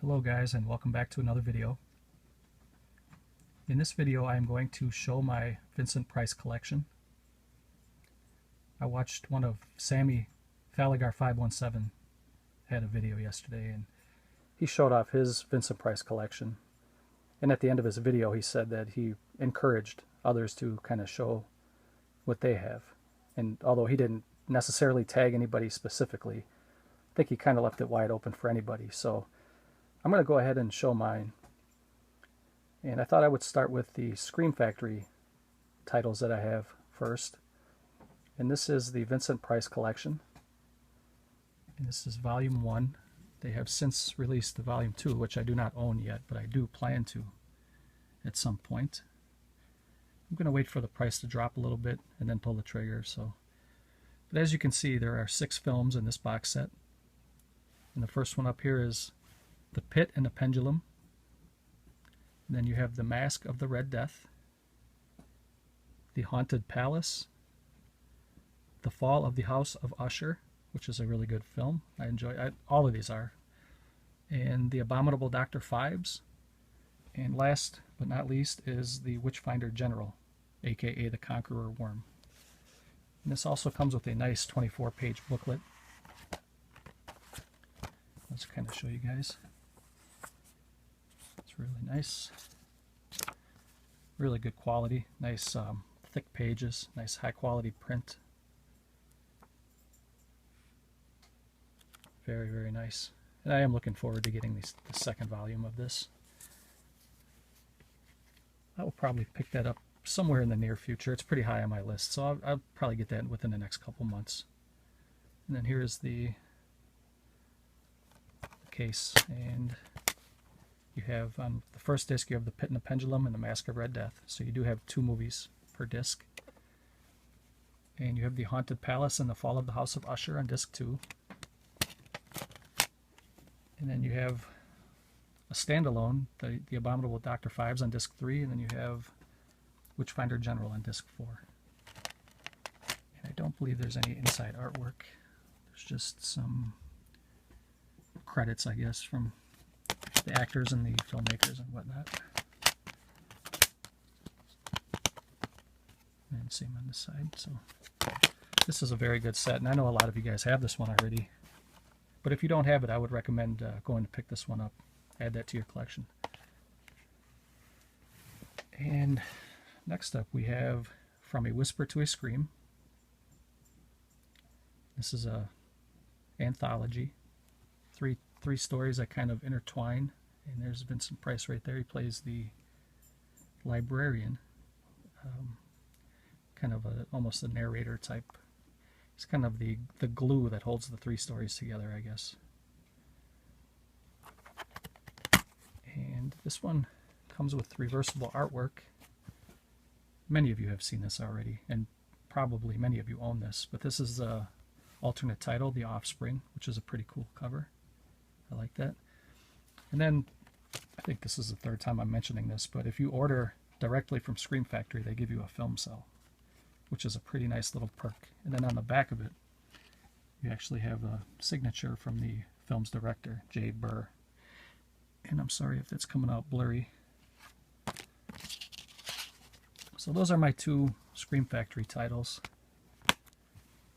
Hello guys, and welcome back to another video. In this video I am going to show my Vincent Price collection. I watched one of Sammy Faligar 517 had a video yesterday, and he showed off his Vincent Price collection. And at the end of his video he said that he encouraged others to kind of show what they have. And although he didn't necessarily tag anybody specifically, I think he kind of left it wide open for anybody. So I'm going to go ahead and show mine. And I thought I would start with the Scream Factory titles that I have first. And this is the Vincent Price collection. And this is Volume 1. They have since released the Volume 2, which I do not own yet, but I do plan to at some point. I'm going to wait for the price to drop a little bit and then pull the trigger. But as you can see, there are 6 films in this box set. And the first one up here is The Pit and the Pendulum. And then you have The Mask of the Red Death, The Haunted Palace, The Fall of the House of Usher, which is a really good film. I enjoy all of these are. And The Abominable Dr. Phibes. And last but not least is The Witchfinder General, aka the Conqueror Worm. And this also comes with a nice 24-page booklet. Let's kind of show you guys. It's really nice. Really good quality. Nice thick pages. Nice high quality print. Very, very nice. And I am looking forward to getting the second volume of this. I will probably pick that up somewhere in the near future. It's pretty high on my list, so I'll probably get that within the next couple months. And then here is the case, and you have on the first disc you have The Pit and the Pendulum and The Mask of Red Death, so you do have 2 movies per disc. And you have The Haunted Palace and The Fall of the House of Usher on disc 2. And then you have a standalone, the Abominable Dr. Phibes on disc 3, and then you have Witchfinder General on disc 4. And I don't believe there's any inside artwork. There's just some credits, I guess, from the actors and the filmmakers and whatnot. And same on this side. So this is a very good set, and I know a lot of you guys have this one already. But if you don't have it, I would recommend going to pick this one up. Add that to your collection. And next up we have From a Whisper to a Scream. This is a anthology. Three stories that kind of intertwine, and there's Vincent Price right there. He plays the librarian, kind of almost a narrator type. He's kind of the glue that holds the 3 stories together, I guess. And this one comes with reversible artwork. Many of you have seen this already, and probably many of you own this, but this is the alternate title, The Offspring, which is a pretty cool cover. I like that. And then, I think this is the 3rd time I'm mentioning this, but if you order directly from Scream Factory, they give you a film cell, which is a pretty nice little perk. And then on the back of it, you actually have a signature from the film's director, J. Burr. And I'm sorry if it's coming out blurry. So those are my 2 Scream Factory titles.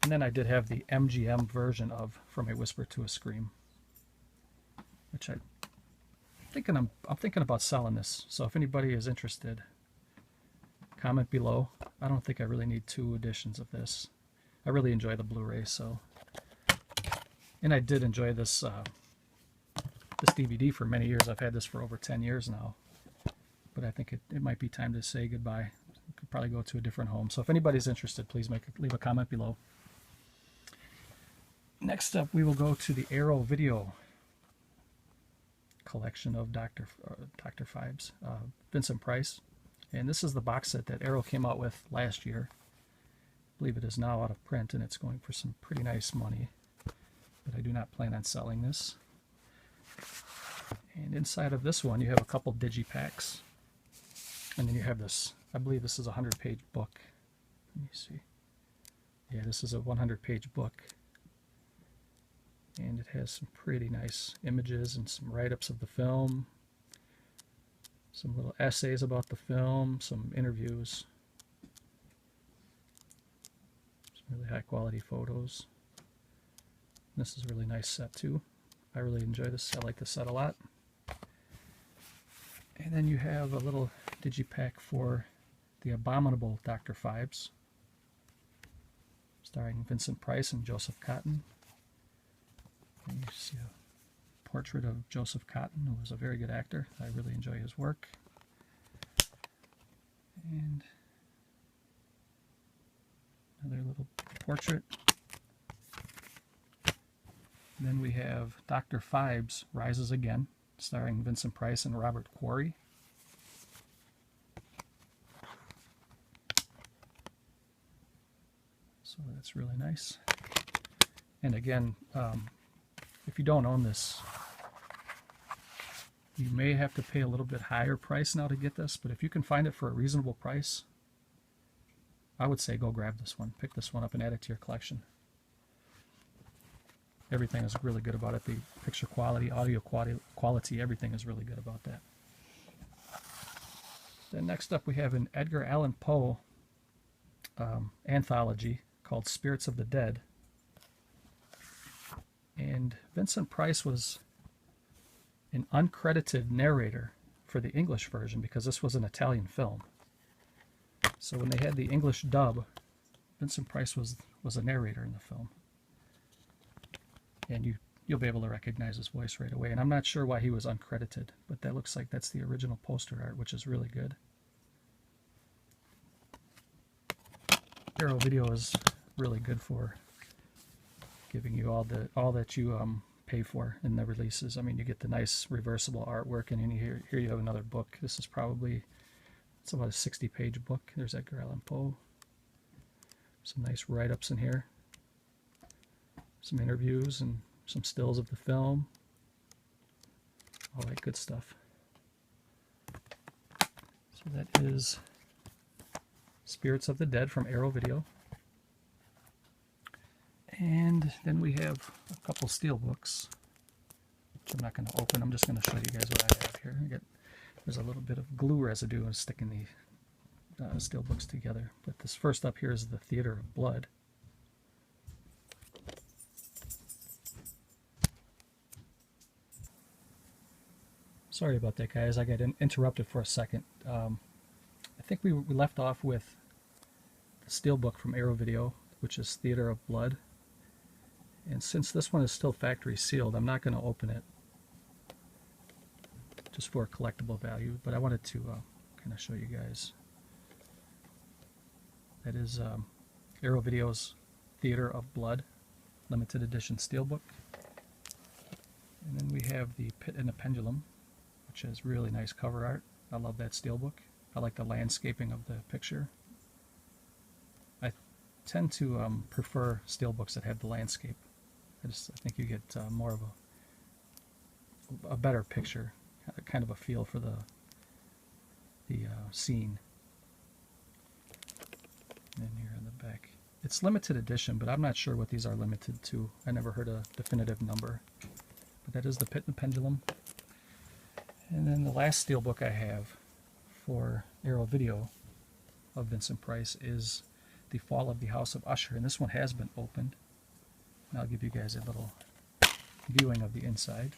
And then I did have the MGM version of From a Whisper to a Scream, which I'm thinking about selling this. So if anybody is interested, comment below. I don't think I really need 2 editions of this. I really enjoy the Blu-ray, so. And I did enjoy this this DVD for many years. I've had this for over 10 years now. But I think it might be time to say goodbye. I could probably go to a different home. So if anybody's interested, please leave a comment below. Next up, we will go to the Arrow Video collection of Dr. Phibes, Vincent Price. And this is the box set that Arrow came out with last year. I believe it is now out of print, and it's going for some pretty nice money. But I do not plan on selling this. And inside of this one, you have a couple digipacks. And then you have this, I believe this is a 100-page book. Let me see. Yeah, this is a 100-page book. And it has some pretty nice images and some write-ups of the film, some little essays about the film, some interviews, some really high quality photos. This is a really nice set too. I really enjoy this. I like this set a lot. And then you have a little digipack for The Abominable Dr. Phibes, starring Vincent Price and Joseph Cotten. And you see a portrait of Joseph Cotten, who was a very good actor. I really enjoy his work. And another little portrait. And then we have Dr. Phibes Rises Again, starring Vincent Price and Robert Quarry. So that's really nice. And again, if you don't own this, you may have to pay a little bit higher price now to get this, but if you can find it for a reasonable price, I would say go grab this one. Pick this one up and add it to your collection. Everything is really good about it. The picture quality, audio quality, everything is really good about that. Then next up we have an Edgar Allan Poe anthology called Spirits of the Dead. And Vincent Price was an uncredited narrator for the English version because this was an Italian film. So when they had the English dub, Vincent Price was a narrator in the film. And you'll be able to recognize his voice right away. And I'm not sure why he was uncredited, but that looks like that's the original poster art, which is really good. Arrow Video is really good for giving you all that you pay for in the releases. I mean, you get the nice reversible artwork, and then here you have another book. This is probably, it's about a 60-page book. There's Edgar Allan Poe. Some nice write-ups in here. Some interviews and some stills of the film. All that good stuff. So that is Spirits of the Dead from Arrow Video. And then we have a couple steel books, which I'm not going to open. I'm just going to show you guys what I have here. There's a little bit of glue residue and sticking the steel books together. But this first up here is The Theater of Blood. Sorry about that, guys. I got interrupted for a second. I think we left off with the steelbook from Arrow Video, which is Theater of Blood. And since this one is still factory sealed, I'm not going to open it just for collectible value, but I wanted to kind of show you guys. That is Arrow Video's Theater of Blood, limited edition steelbook. And then we have The Pit and the Pendulum, which has really nice cover art. I love that steelbook. I like the landscaping of the picture. I tend to prefer steelbooks that have the landscape. I think you get more of a better picture, kind of a feel for the scene. And then here in the back, it's limited edition, but I'm not sure what these are limited to. I never heard a definitive number. But that is The Pit and the Pendulum. And then the last steelbook I have for Arrow Video of Vincent Price is The Fall of the House of Usher, and this one has been opened. And I'll give you guys a little viewing of the inside.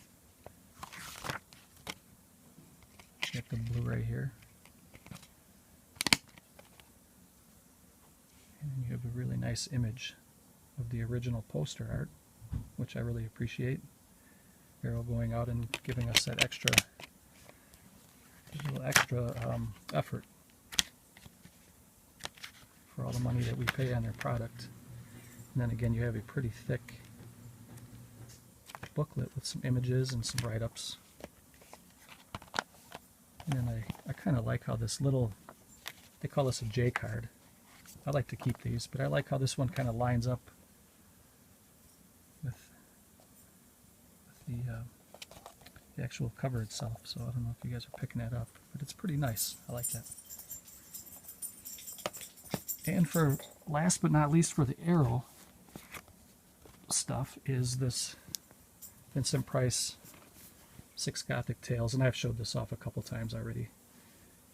Get the Blu-ray here. And then you have a really nice image of the original poster art, which I really appreciate. Arrow going out and giving us that extra effort for all the money that we pay on their product. And then again, you have a pretty thick booklet with some images and some write-ups. And then I kind of like how this little, they call this a J card. I like to keep these, but I like how this one kind of lines up with the actual cover itself. So I don't know if you guys are picking that up, but it's pretty nice. I like that. And for last but not least, for the Arrow stuff, is this Vincent Price, 6 Gothic Tales, and I've showed this off a couple times already.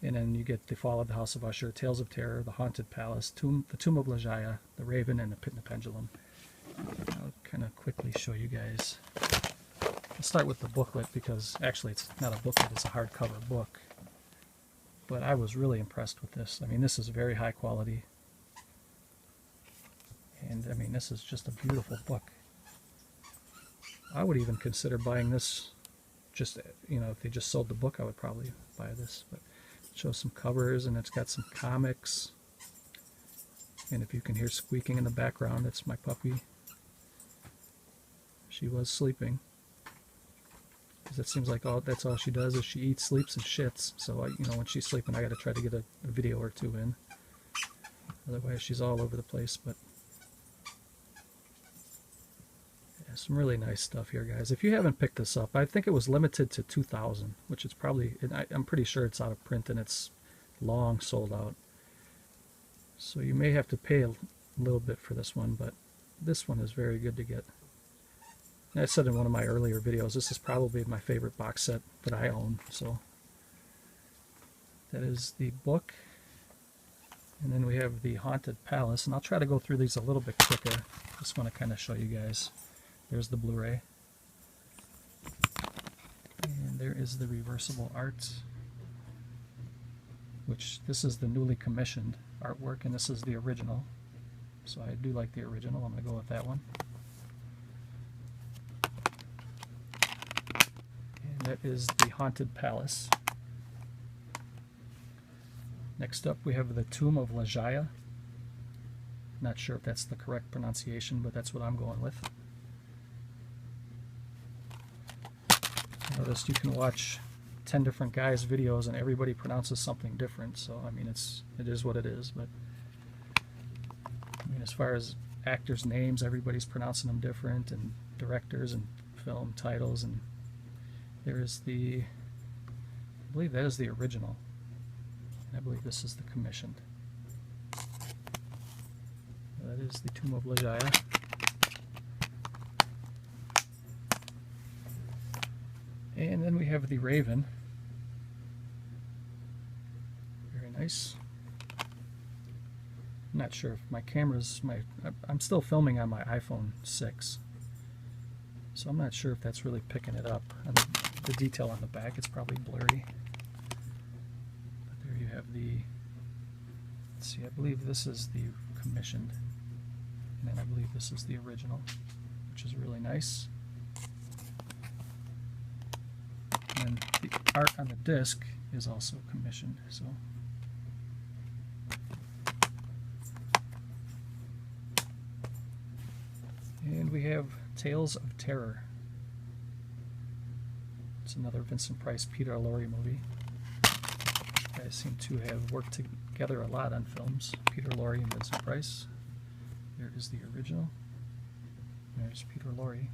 And then you get The Fall of the House of Usher, Tales of Terror, The Haunted Palace, the Tomb of Legaia, The Raven, and The Pit and the Pendulum. I'll kind of quickly show you guys. I'll start with the booklet because actually it's not a booklet, it's a hardcover book. But I was really impressed with this. I mean, this is very high quality. And I mean, this is just a beautiful book. I would even consider buying this just, you know, if they just sold the book, I would probably buy this. But it shows some covers and it's got some comics. And if you can hear squeaking in the background, that's my puppy. She was sleeping. Because it seems like that's all she does is she eats, sleeps, and shits. So, you know, when she's sleeping, I got to try to get a video or two in. Otherwise, she's all over the place. But yeah, some really nice stuff here, guys. If you haven't picked this up, I think it was limited to 2,000, which is probably, I'm pretty sure it's out of print and it's long sold out. So you may have to pay a little bit for this one, but this one is very good to get. I said in one of my earlier videos, this is probably my favorite box set that I own. So that is the book. And then we have the Haunted Palace. And I'll try to go through these a little bit quicker. Just want to kind of show you guys. There's the Blu-ray. And there is the reversible art. Which, this is the newly commissioned artwork. And this is the original. So I do like the original. I'm going to go with that one. That is the Haunted Palace. Next up we have the Tomb of Legaia. Not sure if that's the correct pronunciation, but that's what I'm going with. Notice you can watch 10 different guys' videos and everybody pronounces something different, so I mean it is what it is, but I mean as far as actors' names, everybody's pronouncing them different, and directors and film titles, and there is I believe that is the original. And I believe this is the commissioned. That is the Tomb of Legaia. And then we have the Raven. Very nice. I'm not sure if my camera's, I'm still filming on my iPhone 6. So I'm not sure if that's really picking it up. The detail on the back, it's probably blurry. But there you have let's see, I believe this is the commissioned. And then I believe this is the original, which is really nice. And the art on the disc is also commissioned. So and we have Tales of Terror. It's another Vincent Price, Peter Lorre movie. You guys seem to have worked together a lot on films. Peter Lorre and Vincent Price. There is the original. There's Peter Lorre.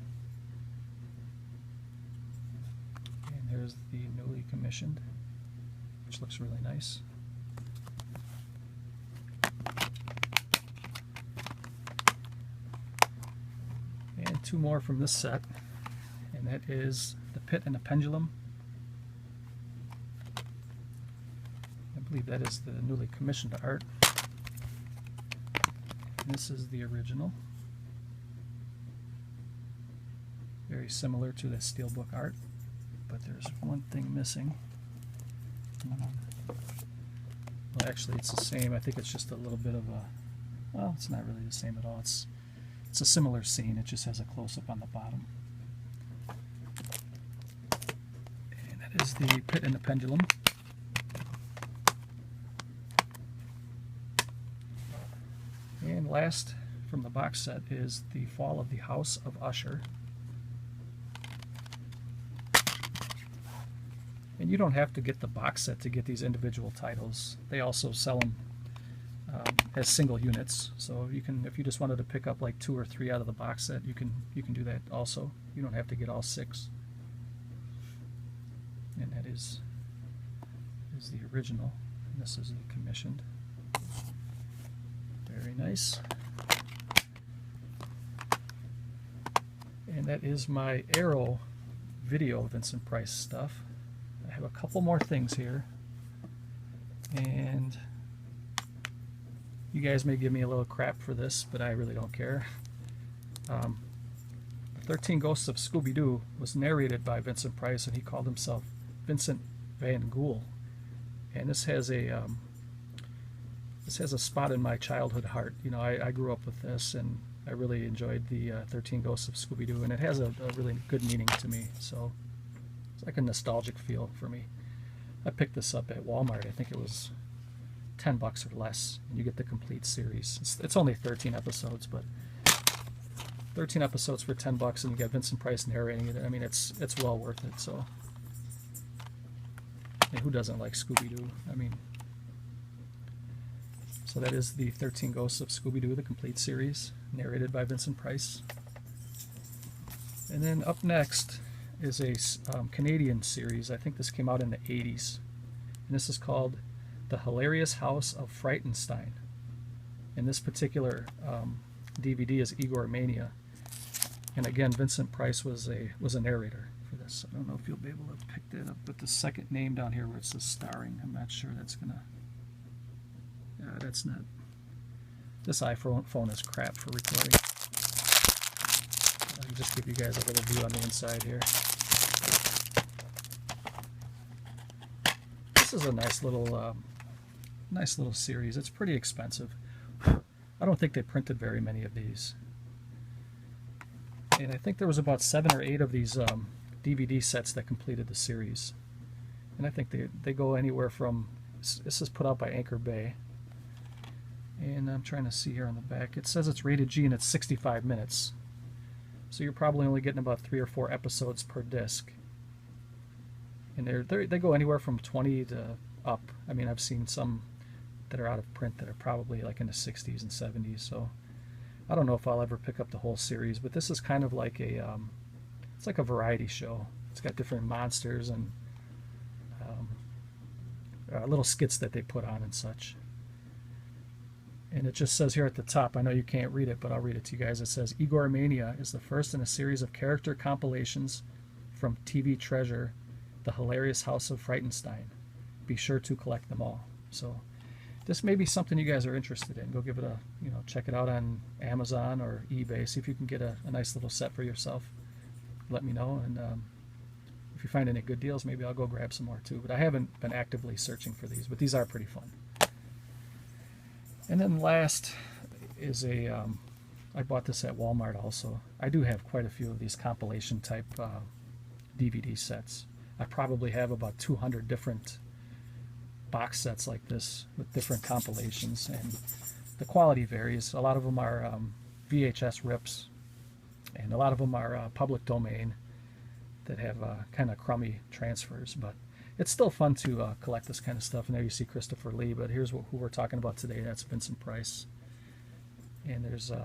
And there's the newly commissioned, which looks really nice. And 2 more from this set, and that is The Pit and the Pendulum. I believe that is the newly commissioned art. And this is the original. Very similar to the steelbook art, but there's one thing missing. Well, actually it's the same. I think it's just a little bit of a, well, it's not really the same at all. It's a similar scene, it just has a close-up on the bottom. And that is the Pit and the Pendulum. And last from the box set is The Fall of the House of Usher. And you don't have to get the box set to get these individual titles. They also sell them as single units, so you can, if you just wanted to pick up like 2 or 3 out of the box set, you can do that also. You don't have to get all 6. And that is the original, and this is the commissioned. Very nice. And that is my Arrow video Vincent Price stuff. I have a couple more things here, and you guys may give me a little crap for this, but I really don't care. The 13 Ghosts of Scooby-Doo was narrated by Vincent Price, and he called himself Vincent Van Ghoul. And this has a spot in my childhood heart. You know, I grew up with this, and I really enjoyed the 13 Ghosts of Scooby-Doo, and it has a really good meaning to me. So it's like a nostalgic feel for me. I picked this up at Walmart. I think it was $10 or less, and you get the complete series. It's only 13 episodes, but 13 episodes for $10, and you get Vincent Price narrating it. I mean, it's well worth it. So, and who doesn't like Scooby-Doo? I mean, so that is the 13 Ghosts of Scooby-Doo, the complete series, narrated by Vincent Price. And then up next is a Canadian series. I think this came out in the 80s, and this is called The Hilarious House of Frightenstein. And this particular DVD is Igor Mania. And again, Vincent Price was a narrator for this. I don't know if you'll be able to pick that up, but the second name down here where it says starring, I'm not sure that's gonna. That's not. This iPhone is crap for recording. I'll just give you guys a little view on the inside here. This is a nice little series. It's pretty expensive. I don't think they printed very many of these. And I think there was about 7 or 8 of these DVD sets that completed the series. And I think they go anywhere from, this is put out by Anchor Bay. And I'm trying to see here on the back. It says it's rated G and it's 65 minutes. So you're probably only getting about 3 or 4 episodes per disc. And they go anywhere from 20 to up. I mean, I've seen some that are out of print that are probably like in the 60s and 70s. So I don't know if I'll ever pick up the whole series, but this is kind of like it's like a variety show. It's got different monsters and little skits that they put on and such. And it just says here at the top, I know you can't read it, but I'll read it to you guys. It says, Igor Mania is the first in a series of character compilations from TV Treasure, The Hilarious House of Frightenstein. Be sure to collect them all. So this may be something you guys are interested in. Go give it a, check it out on Amazon or eBay. See if you can get a nice little set for yourself. Let me know. And if you find any good deals, maybe I'll go grab some more too. But I haven't been actively searching for these, but these are pretty fun. And then last is I bought this at Walmart also. I do have quite a few of these compilation type DVD sets. I probably have about 200 different box sets like this with different compilations, and the quality varies. A lot of them are VHS rips, and a lot of them are public domain that have kind of crummy transfers, but it's still fun to collect this kind of stuff. And there you see Christopher Lee, but here's who we're talking about today. That's Vincent Price. And there's it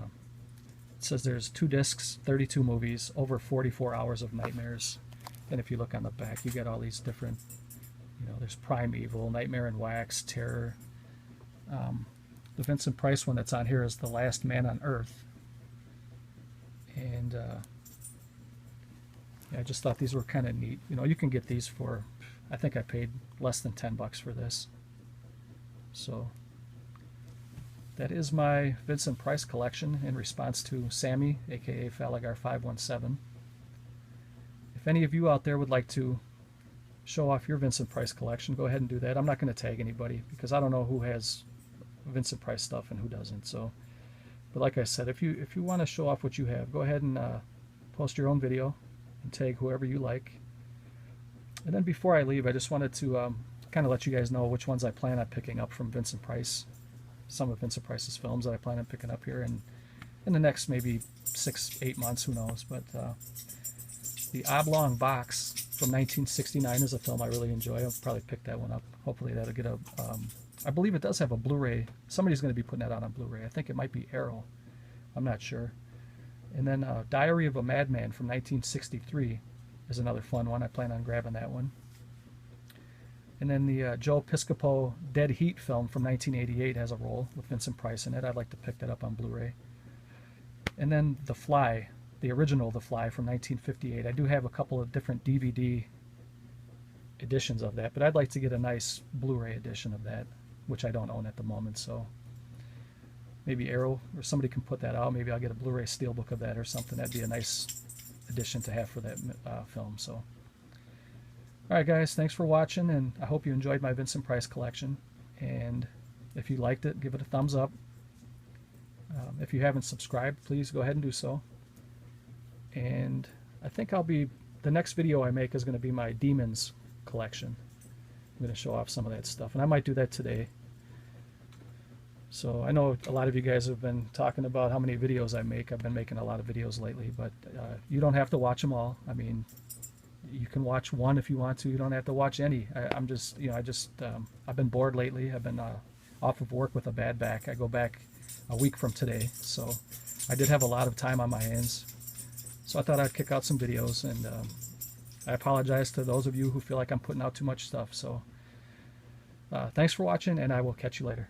says there's 2 discs, 32 movies, over 44 hours of nightmares. And if you look on the back, you get all these different, there's Primeval, Nightmare in Wax, Terror. The Vincent Price one that's on here is The Last Man on Earth. And yeah, I just thought these were kind of neat. You can get these for, I think I paid less than $10 for this. So that is my Vincent Price collection in response to Sammy, aka Falagar517. If any of you out there would like to show off your Vincent Price collection, go ahead and do that. I'm not going to tag anybody because I don't know who has Vincent Price stuff and who doesn't. So, but like I said, if you want to show off what you have, go ahead and post your own video and tag whoever you like. And then before I leave, I just wanted to kind of let you guys know which ones I plan on picking up from Vincent Price. Some of Vincent Price's films that I plan on picking up here in the next maybe 6-8 months, who knows. But the Oblong Box from 1969 is a film I really enjoy. I'll probably pick that one up. Hopefully that'll get a, I believe it does have a Blu-ray. Somebody's going to be putting that out on Blu-ray. I think it might be Arrow. I'm not sure. And then Diary of a Madman from 1963 is another fun one. I plan on grabbing that one. And then the Joe Piscopo Dead Heat film from 1988 has a role with Vincent Price in it. I'd like to pick that up on Blu-ray. And then The Fly the original The Fly from 1958. I do have a couple of different DVD editions of that, but I'd like to get a nice Blu-ray edition of that, which I don't own at the moment. So maybe Arrow or somebody can put that out. Maybe I'll get a Blu-ray steelbook of that or something. That'd be a nice edition to have for that film. So, all right, guys, thanks for watching, and I hope you enjoyed my Vincent Price collection. And if you liked it, give it a thumbs up. If you haven't subscribed, please go ahead and do so. And I think the next video I make is going to be my Demons collection. I'm going to show off some of that stuff, and I might do that today. So I know a lot of you guys have been talking about how many videos I make. I've been making a lot of videos lately, but you don't have to watch them all. I mean, you can watch one if you want to. You don't have to watch any. I'm just, I've been bored lately. I've been off of work with a bad back. I go back a week from today, so I did have a lot of time on my hands. So I thought I'd kick out some videos, and I apologize to those of you who feel like I'm putting out too much stuff. So thanks for watching, and I will catch you later.